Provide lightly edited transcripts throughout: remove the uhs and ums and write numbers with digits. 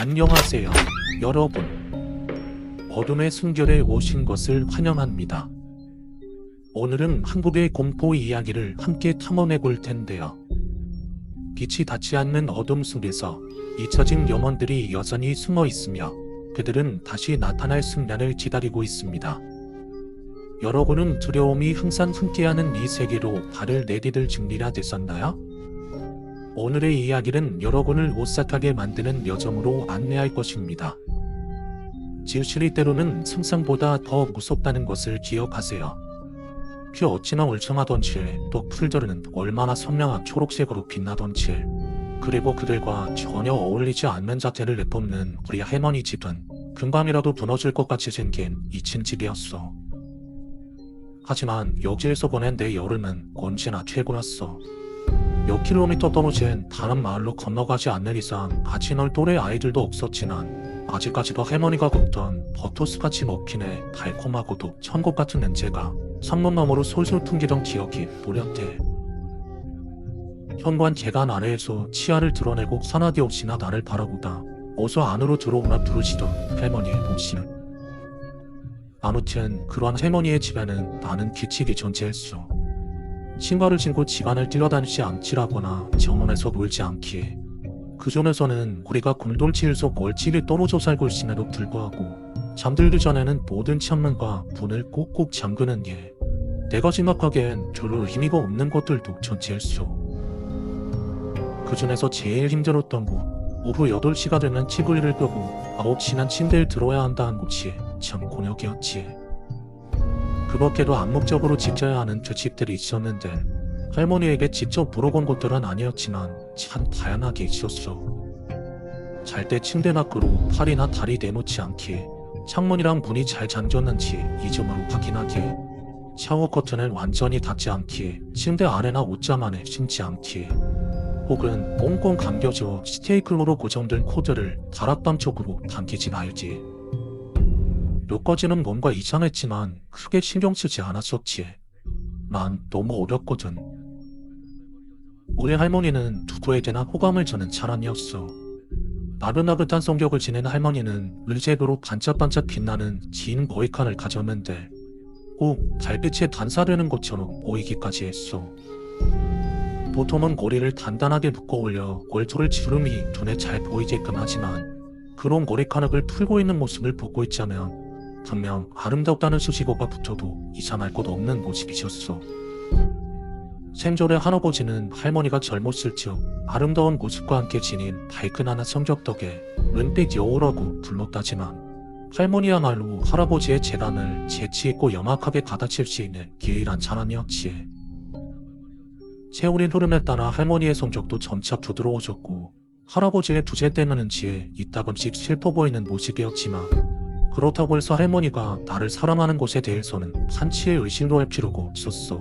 안녕하세요, 여러분. 어둠의 숨결에 오신 것을 환영합니다. 오늘은 한국의 공포 이야기를 함께 탐험해 볼 텐데요. 빛이 닿지 않는 어둠 속에서 잊혀진 영혼들이 여전히 숨어 있으며 그들은 다시 나타날 순간을 기다리고 있습니다. 여러분은 두려움이 항상 함께하는 이 세계로 발을 내디딜 준비가 되셨나요? 오늘의 이야기는 여러분을 오싹하게 만드는 여정으로 안내할 것입니다. 진실이 때로는 상상보다 더 무섭다는 것을 기억하세요. 그 어찌나 울창하던지 또 풀들은 얼마나 선명한 초록색으로 빛나던지, 그리고 그들과 전혀 어울리지 않는 자태를 내뿜는 우리 할머니 집은 금방이라도 무너질 것 같이 생긴 2층 집이었어. 하지만 여기에서 보낸 내 여름은 언제나 최고였어. 몇 킬로미터 떨어진 다른 마을로 건너가지 않는 이상 같이 놀 또래 아이들도 없었지만 아직까지도 할머니가 굽던 버터스같이 먹히네 달콤하고도 천국 같은 냄새가 창문 너머로 솔솔 풍기던 기억이 무력해. 현관 계단 아래에서 치아를 드러내고 사나디 없이나 나를 바라보다 어서 안으로 들어오나 부르시던 할머니의 목소리. 아무튼 그러한 할머니의 집에는 나는 규칙이 존재했어. 신발을 신고 집안을 뛰어다니지 않기라거나 정원에서 놀지 않기. 그전에서는 우리가 곰돌치일 속 얼치를 떨어져 살고 있음에도 불구하고 잠들기 전에는 모든 창문과 문을 꼭꼭 잠그는 일. 내가 생각하기엔 별로 의미가 없는 것들도 존재했어. 그중에서 제일 힘들었던 건 오후 8시가 되면 치구리를 끄고 9시는 침대에 들어야 한다는 것이 참 곤욕이었지. 그 밖에도 암묵적으로 지켜야 하는 규칙들이 있었는데 할머니에게 직접 물어본 것들은 아니었지만 참 다양하게 있었어. 잘 때 침대 밖으로 팔이나 다리 내놓지 않기, 창문이랑 문이 잘 잠겼는지 이점으로 확인하기, 샤워 커튼을 완전히 닫지 않기, 침대 아래나 옷장 안에 신지 않기, 혹은 꽁꽁 감겨져 스테이클로 고정된 코드를 다락방 쪽으로 당기지 말기. 몇 가지는 뭔가 이상했지만 크게 신경 쓰지 않았었지. 난 너무 어렸거든. 우리 할머니는 누구에게나 호감을 주는 사람이었어. 나긋나긋한 성격을 지닌 할머니는 을색으로 반짝반짝 빛나는 긴 머리칸을 가졌는데 꼭 달빛에 반사되는 것처럼 보이기까지 했어. 보통은 머리를 단단하게 묶어 올려 골토를 주름이 눈에 잘 보이게끔 하지만 그런 머리카락을 풀고 있는 모습을 보고 있자면 분명 아름답다는 수식어가 붙어도 이상할 것 없는 모습이셨어. 생전에 할아버지는 할머니가 젊었을 적 아름다운 모습과 함께 지닌 발끈한 성격 덕에 은빛 여우라고 불렀다지만 할머니야말로 할아버지의 재간을 재치있고 영악하게 받아칠 수 있는 기이한 사람이었지. 세월이 흐름에 따라 할머니의 성격도 점차 부드러워졌고 할아버지의 두세 때는지 이따금씩 슬퍼 보이는 모습이었지만 그렇다고 해서 할머니가 나를 사랑하는 것에 대해서는 한치의 의심도 할 필요가 없었어.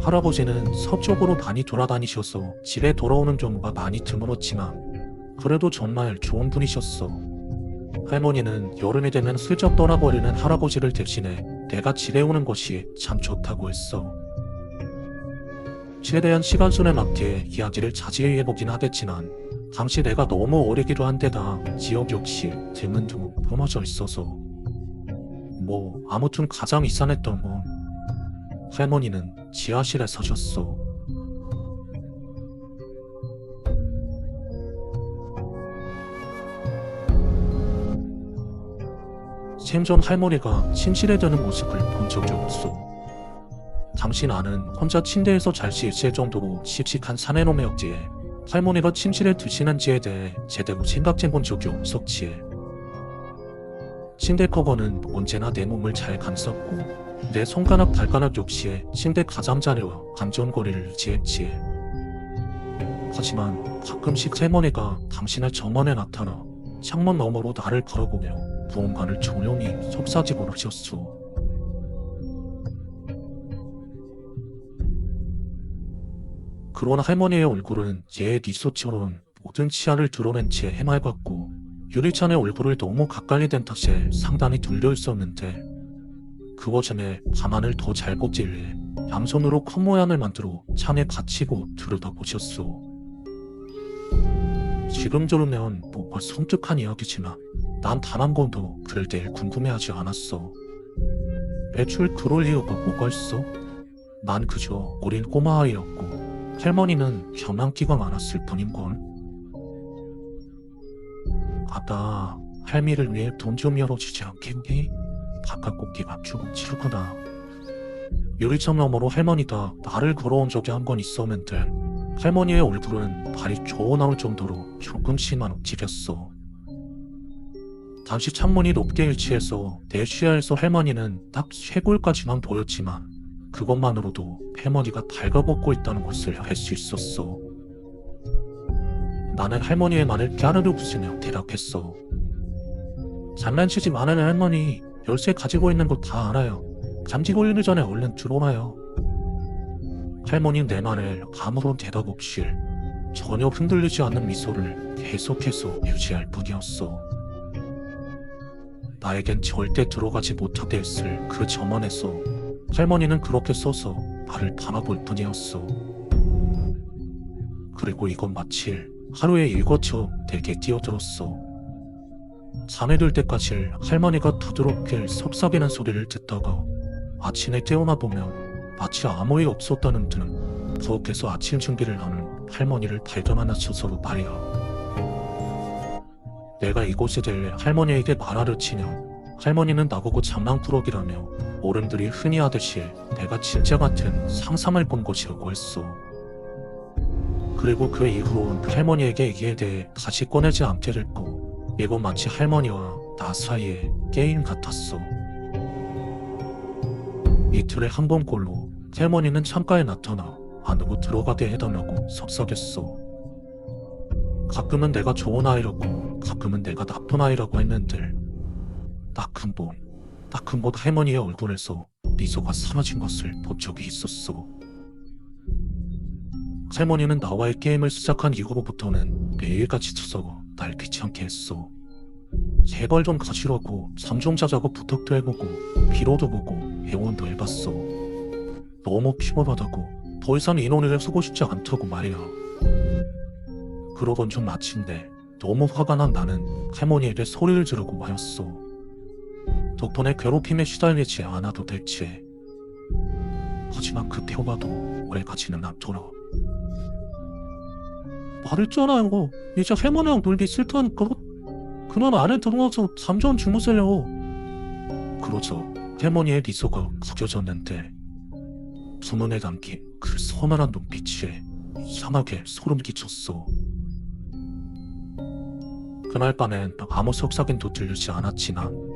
할아버지는 서쪽으로 많이 돌아다니셔서 집에 돌아오는 경우가 많이 드물었지만 그래도 정말 좋은 분이셨어. 할머니는 여름이 되면 슬쩍 떠나버리는 할아버지를 대신해 내가 집에 오는 것이 참 좋다고 했어. 최대한 시간순에 맞게 이야기를 자세히 해보긴 하겠지만 당시 내가 너무 어리기도 한데다 지역 역시 드문드문 뿜어져 있어서 아무튼 가장 이상했던 건 할머니는 지하실에 서셨어. 생전 할머니가 침실에 드는 모습을 본 적이 없어. 당시 나는 혼자 침대에서 잘 수 있을 정도로 씩씩한 사내놈이었기에 할머니가 침실에 드시는지에 대해 제대로 생각해본 적이 없었지. 침대 커버는 언제나 내 몸을 잘 감쌌고 내 손가락 발가락 역시 침대 가장자리와 감전거리를 유지했지. 하지만 가끔씩 할머니가 당신의 정원에 나타나 창문 너머로 나를 바라보며 무언가를 조용히 속삭이곤 하셨어. 그러나 할머니의 얼굴은 얘의 니소처럼 모든 치아를 드러낸 채 해맑았고 유리창의 얼굴을 너무 가까이 댄 탓에 상당히 둘려 있었는데 그 와중에 밤하늘 더 잘 보길래 양손으로 컵 모양을 만들어 창에 받치고 들여다보셨소. 지금 들으면 뭐가 섬뜩한 이야기지만 난 단 한 번도 그를 대해 궁금해하지 않았어. 애초에 그럴 이유가 뭐가 있어? 난 그저 어린 꼬마아이였고 할머니는 장난기가 많았을 뿐인걸. 아따, 할미를 위해 돈 좀 열어주지 않겠니? 바깥꽃기가 주렁치르구나. 유리창 너머로 할머니가 나를 걸어온 적이 한 번 있었는데 할머니의 얼굴은 발이 저어 나올 정도로 조금씩만 움직였어. 당시 창문이 높게 위치해서 내 시야에서 할머니는 딱 쇄골까지만 보였지만 그것만으로도 할머니가 달가벗고 있다는 것을 알 수 있었어. 나는 할머니의 말을 까르르 웃으며 대답했어. 장난치지 말아요 할머니. 열쇠 가지고 있는 거 다 알아요. 잠지 걸리기 전에 얼른 들어와요. 할머니는 내 말에 아무런 대답 없이 전혀 흔들리지 않는 미소를 계속해서 유지할 뿐이었어. 나에겐 절대 들어가지 못하게 했을 그 정원에서 할머니는 그렇게 서서 나를 바라볼 뿐이었어. 그리고 이건 마치 하루의 일과처럼 내게 뛰어들었어. 잠에 들 때까지 할머니가 부드럽게 속삭이는 소리를 듣다가 아침에 깨어나 보면 마치 아무 일 없었다는 듯 부엌에서 아침 준비를 하는 할머니를 발견하면서도 말이야. 내가 이곳에 대해 할머니에게 말하려 치면 할머니는 나보고 장난꾸러기라며 어른들이 흔히 하듯이 내가 진짜 같은 상상을 본 것이라고 했어. 그리고 그 이후로 할머니에게 이에 대해 다시 꺼내지 않게 됐고 이건 마치 할머니와 나 사이의 게임 같았어. 이틀에 한 번꼴로 할머니는 창가에 나타나 안으로 들어가게 해달라고 속삭였어. 가끔은 내가 좋은 아이라고 가끔은 내가 나쁜 아이라고 했는데 딱 한 번 할머니의 얼굴에서 미소가 사라진 것을 본 적이 있었어. 할머니는 나와의 게임을 시작한 이후로부터는 매일같이 쳐서 날 귀찮게 했어. 제발 좀 가시라고 잠 좀 자자고 부탁도 해보고 빌어도 보고 애원도 해봤어. 너무 피곤하다고 더 이상 인원을 쓰고 싶지 않다고 말이야. 그러던 중 마침내 너무 화가 난 나는 할머니에게 소리를 지르고 말았어. 덕분에 괴롭힘에 시달리지 않아도 될지. 하지만 그 대화도 오래가지는 않더라. 말했잖아요. 이제 할머니랑 놀기 싫다니까. 그만 안에 들어와서 잠 좀 주무세요. 그러자 할머니의 미소가 구겨졌는데 두 눈에 담긴 그 서늘한 눈빛에 이상하게 소름 끼쳤어. 그날 밤엔 아무 속삭임도 들리지 않았지만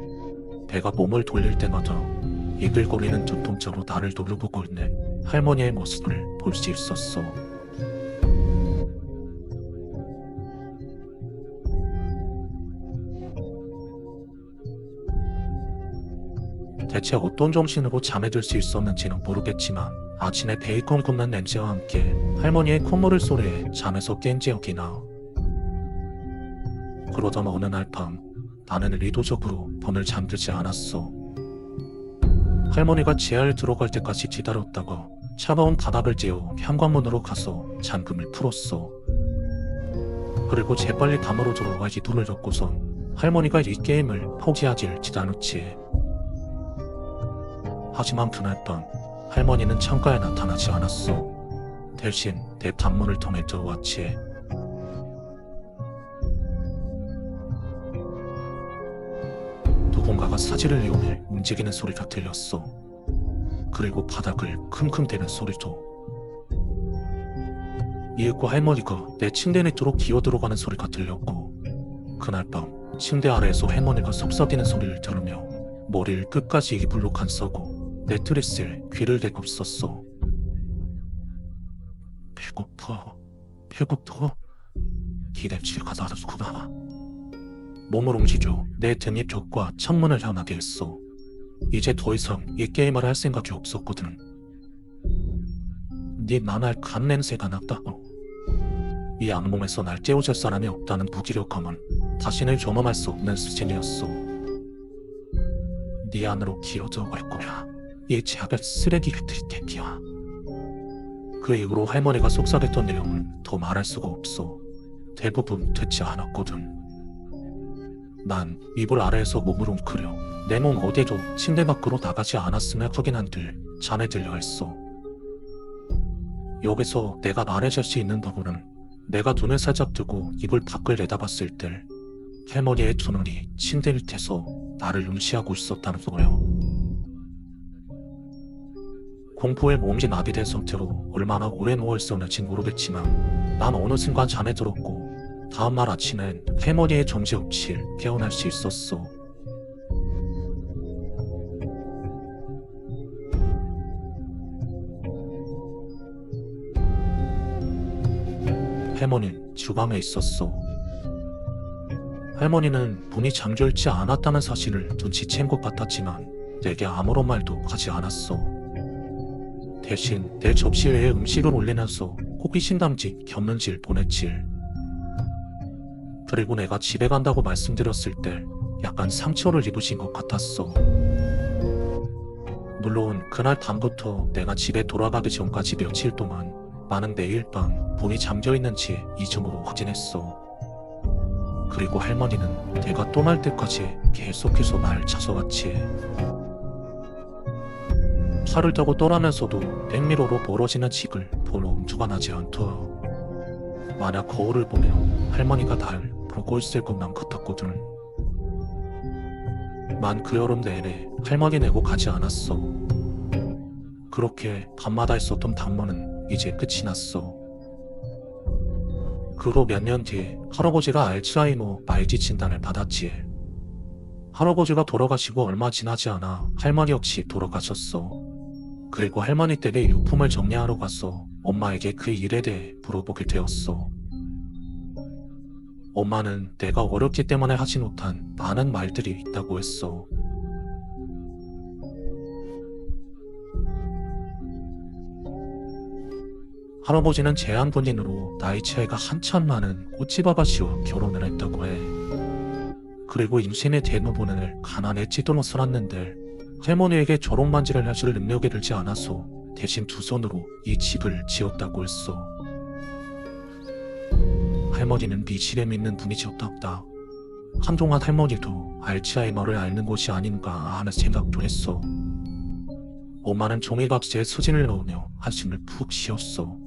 내가 몸을 돌릴 때마다 이글거리는 눈동자로 나를 노려보고 있는 할머니의 모습을 볼 수 있었어. 대체 어떤 정신으로 잠에 들 수 있었는지는 모르겠지만 아침에 베이컨 굽는 냄새와 함께 할머니의 콧노를 소리에 잠에서 깬 기억이 나. 그러던 어느 날 밤 나는 의도적으로 밤을 잠들지 않았어. 할머니가 지하에 들어갈 때까지 기다렸다가 차가운 바닥을 떼어 현관문으로 가서 잠금을 풀었어. 그리고 재빨리 담으로 들어가 이불을 덮고선 할머니가 이 게임을 포기하길 기다렸지. 하지만 그날 밤 할머니는 창가에 나타나지 않았어. 대신 내 방문을 통해 들어왔지. 누군가가 사지를 이용해 움직이는 소리가 들렸어. 그리고 바닥을 킁킁대는 소리도. 이윽고 할머니가 내 침대 밑으로 기어들어가는 소리가 들렸고 그날 밤 침대 아래에서 할머니가 속삭이는 소리를 들으며 머리를 끝까지 이불로 감싸고 매트리스에 귀를 대고 있었어. 배고파. 기대치가 낮았구나. 몸을 움직여 내 등의 벽과 창문을 향하게 했어. 이제 더 이상 이 게임을 할 생각이 없었거든. 네 나날 간 냄새가 났다. 이 악몽에서 날 깨워줄 사람이 없다는 무기력함은 자신을 경험할 수 없는 수준이었어. 네 안으로 기어들어갈 거야. 이 작은 쓰레기 같은 새끼야. 그 이후로 할머니가 속삭였던 내용을 더 말할 수가 없어. 대부분 듣지 않았거든. 난 이불 아래에서 몸을 웅크려 내 몸 어디도 침대 밖으로 나가지 않았음을 확인한들 잠에 들려 했어. 여기서 내가 말해줄 수 있는 부분은 내가 눈을 살짝 뜨고 이불 밖을 내다봤을 때 할머니의 두 눈이 침대 밑에서 나를 응시하고 있었다는 거야. 공포에 몸이 나비된 상태로 얼마나 오래 누워있었는지 모르겠지만 난 어느 순간 잠에 들었고 다음날 아침엔 할머니의 정지 없이 깨어날 수 있었어. 할머니는 주방에 있었어. 할머니는 문이 잠겨있지 않았다는 사실을 눈치챈 것 같았지만 내게 아무런 말도 하지 않았어. 대신 내 접시 위에 음식을 올리면서 호기심 담지 곁눈질 보냈지. 그리고 내가 집에 간다고 말씀드렸을 때 약간 상처를 입으신 것 같았어. 물론 그날 밤부터 내가 집에 돌아가기 전까지 며칠 동안 나는 매일 밤 문이 잠겨있는지 이중으로 확인했어. 그리고 할머니는 내가 떠날 때까지 계속해서 날 찾아왔지. 차를 타고 떠나면서도 백미러로 멀어지는 집을 본 엄두가 나지 않더라. 만약 거울을 보면 할머니가 날 보고 있을 것만 같았거든. 난 그 여름 내내 할머니 내고 가지 않았어. 그렇게 밤마다 있었던 담론은 이제 끝이 났어. 그로 몇 년 뒤에 할아버지가 알츠하이머 말기 진단을 받았지. 할아버지가 돌아가시고 얼마 지나지 않아 할머니 역시 돌아가셨어. 그리고 할머니 댁에 유품을 정리하러 가서 엄마에게 그 일에 대해 물어보게 되었어. 엄마는 내가 어렸기 때문에 하지 못한 많은 말들이 있다고 했어. 할아버지는 제한본인으로 나이 차이가 한참 많은 꼬집 아가씨와 결혼을 했다고 해. 그리고 임신의 대부분을 가난에 찌들어 살았는데 할머니에게 저런 반지를 해줄 능력이 들지 않아서 대신 두 손으로 이 집을 지었다고 했어. 할머니는 미실에 믿는 분이셨다. 한동안 할머니도 알츠하이머를 앓는 것이 아닌가 하는 생각도 했어. 엄마는 종이박스에 수진을 넣으며 한숨을 푹 쉬었어.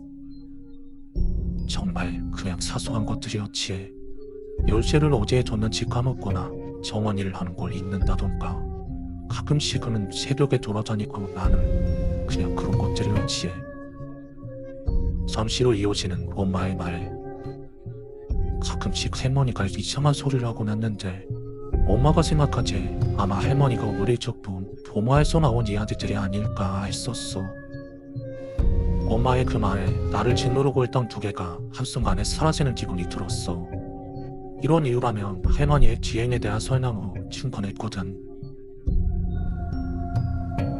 정말 그냥 사소한 것들이었지. 열쇠를 어디에 뒀는지 까먹거나 정원일을 하는 걸 잊는다던가 가끔씩은 새벽에 돌아다니고 나는 그냥 그런 것들이었지. 잠시 후 이어지는 엄마의 말. 가끔씩 할머니가 이상한 소리를 하곤 했는데 엄마가 생각하지 아마 할머니가 어릴 적 본 보마에서 나온 이야기들이 아닐까 했었어. 엄마의 그 말에 나를 짓누르고 있던 두 개가 한순간에 사라지는 기분이 들었어. 이런 이유라면 할머니의 기행에 대한 설명으로 충분했거든.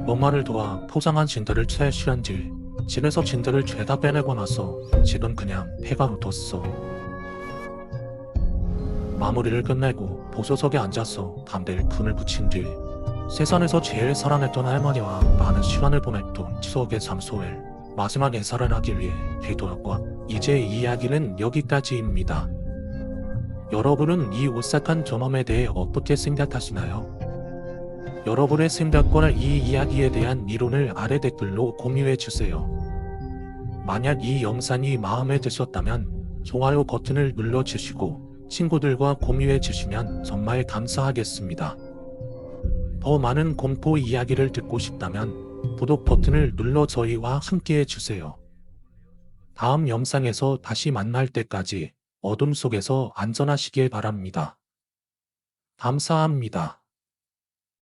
엄마를 도와 포장한 진드를 채취한 뒤 집에서 진드를 죄다 빼내고 나서 집은 그냥 폐가로 뒀어. 마무리를 끝내고 보조석에 앉아서 담배를 불을 붙인 뒤 세상에서 제일 사랑했던 할머니와 많은 시간을 보냈던 추억의 장소에 마지막 인사를 하기 위해 되돌아와 이제 이 이야기는 여기까지입니다. 여러분은 이 오싹한 경험에 대해 어떻게 생각하시나요? 여러분의 생각과 이 이야기에 대한 이론을 아래 댓글로 공유해주세요. 만약 이 영상이 마음에 드셨다면 좋아요 버튼을 눌러주시고 친구들과 공유해주시면 정말 감사하겠습니다. 더 많은 공포 이야기를 듣고 싶다면 구독 버튼을 눌러 저희와 함께 해주세요. 다음 영상에서 다시 만날 때까지 어둠 속에서 안전하시길 바랍니다. 감사합니다.